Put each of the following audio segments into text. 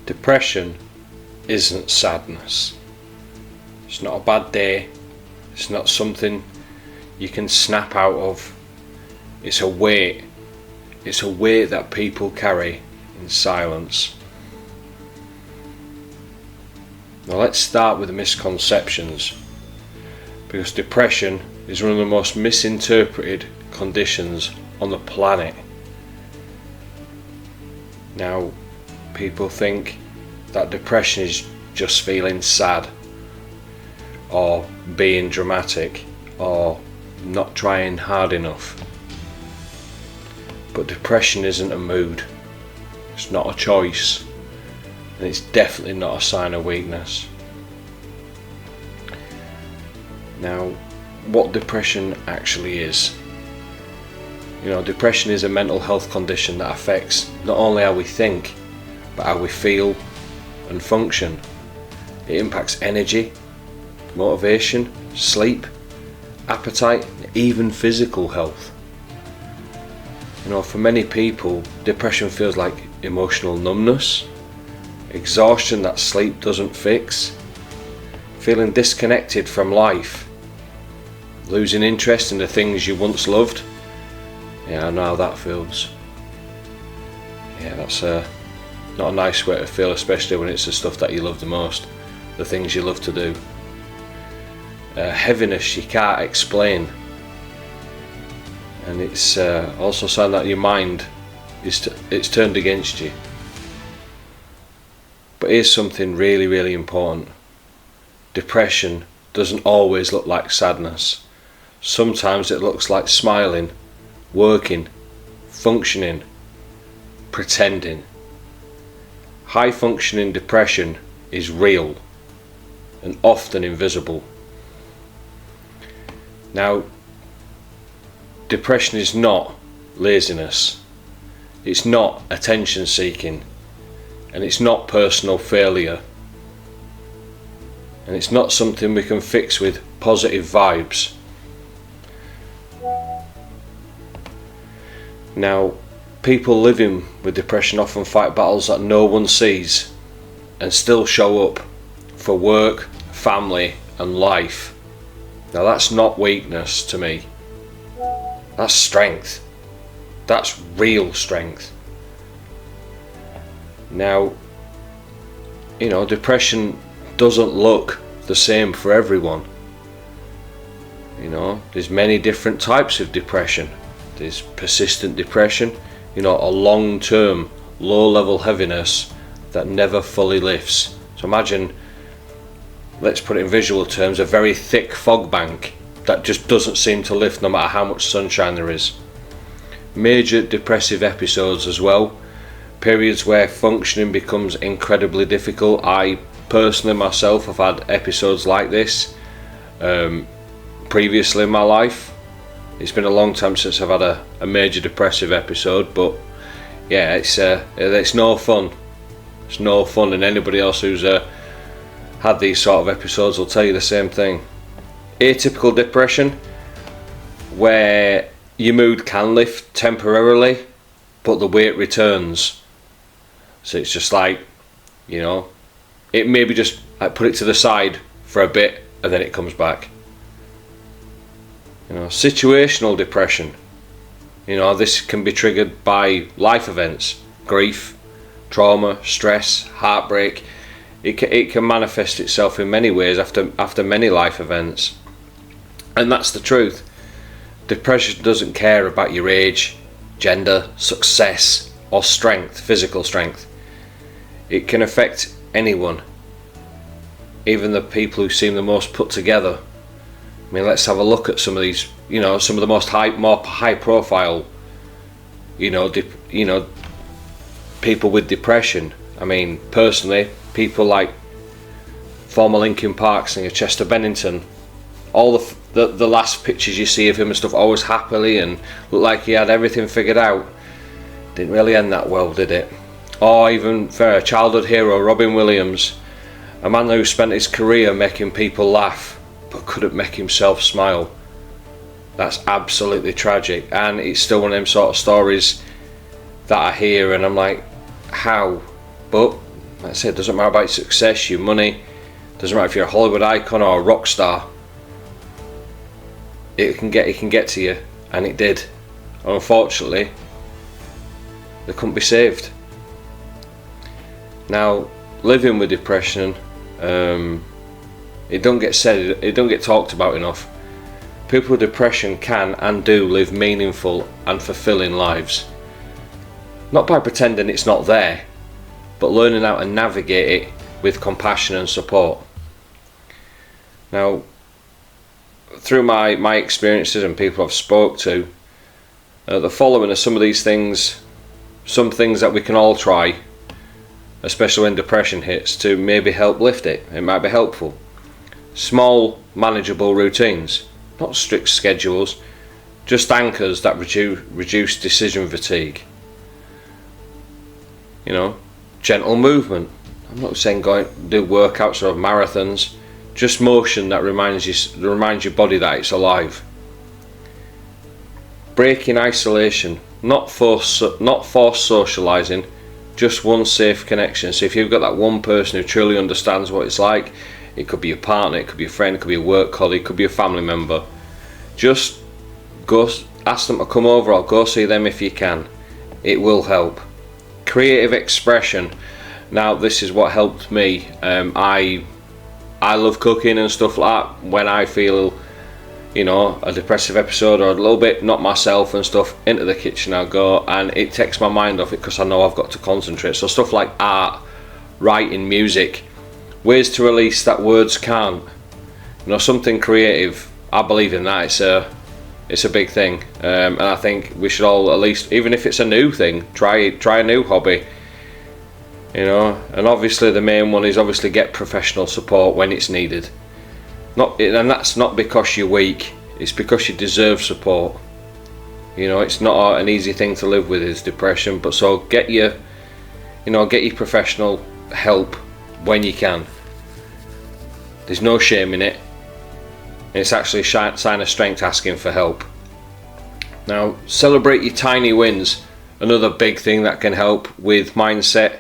Depression isn't sadness. It's not a bad day. It's not something you can snap out of. It's a weight. It's a weight that people carry in silence. Now let's start with the misconceptions, because depression is one of the most misinterpreted conditions on the planet. Now, people think that depression is just feeling sad, or being dramatic, or not trying hard enough. But depression isn't a mood. It's not a choice. And it's definitely not a sign of weakness. Now, what depression actually is. Depression is a mental health condition that affects not only how we think, but how we feel and function. It impacts energy, motivation, sleep, appetite, even physical health. For many people, depression feels like emotional numbness, exhaustion that sleep doesn't fix, feeling disconnected from life, losing interest in the things you once loved. Yeah, I know how that feels. Yeah, that's not a nice way to feel, especially when it's the stuff that you love the most, the things you love to do. Heaviness you can't explain, and it's also saying that your mind it's turned against you. But here's something really, really important. Depression doesn't always look like sadness. Sometimes it looks like smiling, working, functioning, pretending. High functioning depression is real and often invisible. Now, depression is not laziness. It's not attention seeking. And it's not personal failure. And it's not something we can fix with positive vibes. Now, people living with depression often fight battles that no one sees and still show up for work, family and life. Now that's not weakness to me. That's strength. That's real strength. Now, depression doesn't look the same for everyone. There's many different types of depression. There's persistent depression, a long-term, low-level heaviness that never fully lifts. So imagine, let's put it in visual terms, a very thick fog bank that just doesn't seem to lift no matter how much sunshine there is. Major depressive episodes as well. Periods where functioning becomes incredibly difficult. I personally myself have had episodes like this previously in my life. It's been a long time since I've had a major depressive episode, but yeah, it's no fun. It's no fun, and anybody else who's had these sort of episodes will tell you the same thing. Atypical depression, where your mood can lift temporarily, but the weight returns. So it's just like, it maybe just put it to the side for a bit and then it comes back. Situational depression. This can be triggered by life events, grief, trauma, stress, heartbreak. It can manifest itself in many ways after many life events. And that's the truth. Depression doesn't care about your age, gender, success, or strength, physical strength. It can affect anyone, even the people who seem the most put together. I mean, let's have a look at some of these, some of the more high profile, people with depression. I mean, personally, people like former Linkin Park singer Chester Bennington. All the last pictures you see of him and stuff, always happily and looked like he had everything figured out. Didn't really end that well, did it? Or even for a childhood hero, Robin Williams, a man who spent his career making people laugh but couldn't make himself smile. That's absolutely tragic, and it's still one of them sort of stories that I hear and I'm like, how? But Like I said, it doesn't matter about your success, your money, doesn't matter if you're a Hollywood icon or a rock star. It can get to you, and it did. And unfortunately, they couldn't be saved. Now, living with depression, it don't get said, it don't get talked about enough. People with depression can and do live meaningful and fulfilling lives. Not by pretending it's not there, but learning how to navigate it with compassion and support. Now, through my experiences and people I've spoke to, the following are some of these things, some things that we can all try, especially when depression hits, to maybe help lift it. It might be helpful. Small, manageable routines, not strict schedules, just anchors that reduce decision fatigue. You know, gentle movement. I'm not saying go do workouts or marathons, just motion that reminds your body that it's alive. Breaking isolation, not forced socialising, just one safe connection. So if you've got that one person who truly understands what it's like, it could be a partner, it could be a friend, it could be a work colleague, it could be a family member, just go ask them to come over or go see them if you can. It will help. Creative expression. Now this is what helped me. I love cooking and stuff like that. When I feel, you know, a depressive episode or a little bit not myself and stuff, into the kitchen I go, and it takes my mind off it because I know I've got to concentrate. So stuff like art, writing, music, ways to release that words can't. You know, something creative. I believe in that. It's a big thing, and I think we should all, at least, even if it's a new thing, try a new hobby. You know, and obviously the main one is obviously get professional support when it's needed. And that's not because you're weak, it's because you deserve support. You know, it's not an easy thing to live with, is depression, but so get your professional help when you can. There's no shame in it. It's actually a sign of strength asking for help. Now, celebrate your tiny wins. Another big thing that can help with mindset,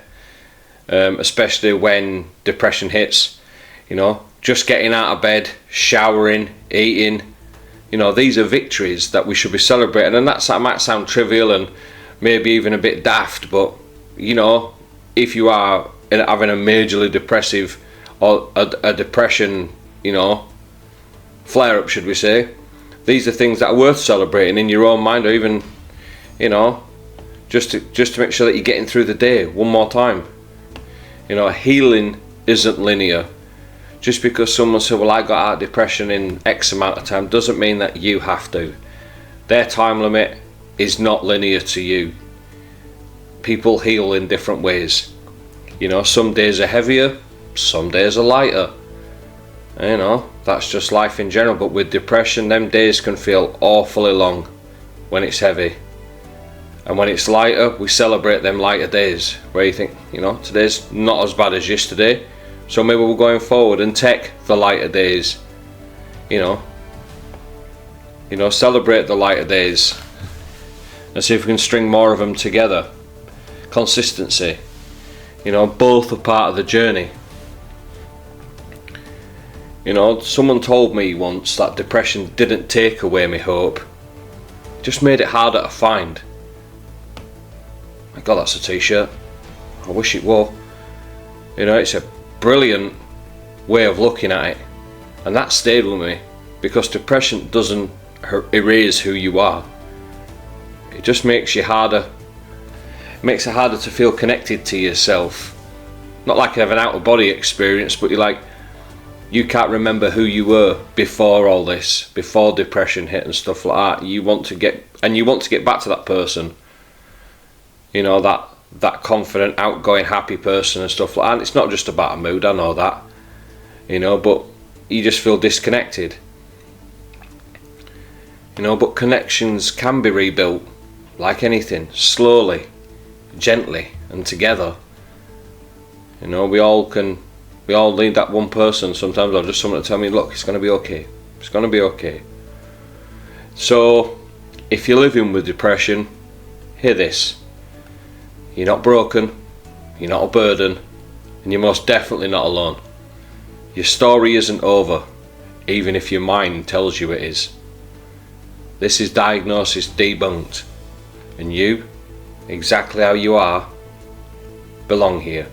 especially when depression hits. You know, just getting out of bed, showering, eating. You know, these are victories that we should be celebrating. And that might sound trivial and maybe even a bit daft, but you know, if you are having a majorly depressive or a depression, you know, flare up, should we say, these are things that are worth celebrating in your own mind, or even, you know, just to make sure that you're getting through the day one more time. You know, healing isn't linear. Just because someone said, well, I got out of depression in X amount of time, doesn't mean that you have to. Their time limit is not linear to you. People heal in different ways. You know, some days are heavier, some days are lighter. You know, that's just life in general. But with depression, them days can feel awfully long when it's heavy. And when it's lighter, we celebrate them lighter days, where you think, you know, today's not as bad as yesterday, so maybe we're going forward and take the lighter days. You know, celebrate the lighter days and see if we can string more of them together. Consistency. You know, both are part of the journey. You know, someone told me once that depression didn't take away my hope, it just made it harder to find. My God, that's a t-shirt. I wish it were. You know, it's a brilliant way of looking at it, and that stayed with me, because depression doesn't erase who you are. It just makes you harder. It makes it harder to feel connected to yourself. Not like you have an out-of-body experience, but you can't remember who you were before all this, before depression hit and stuff like that. You want to get back to that person. You know, that confident, outgoing, happy person and stuff like that. And it's not just about a mood, I know that. You know, but you just feel disconnected. You know, but connections can be rebuilt, like anything, slowly, gently, and together. You know, we all need that one person sometimes, or just someone to tell me, look, it's going to be okay. It's going to be okay. So, if you're living with depression, hear this. You're not broken. You're not a burden. and you're most definitely not alone. Your story isn't over, even if your mind tells you it is. This is Diagnosis Debunked, and you, exactly how you are, belong here.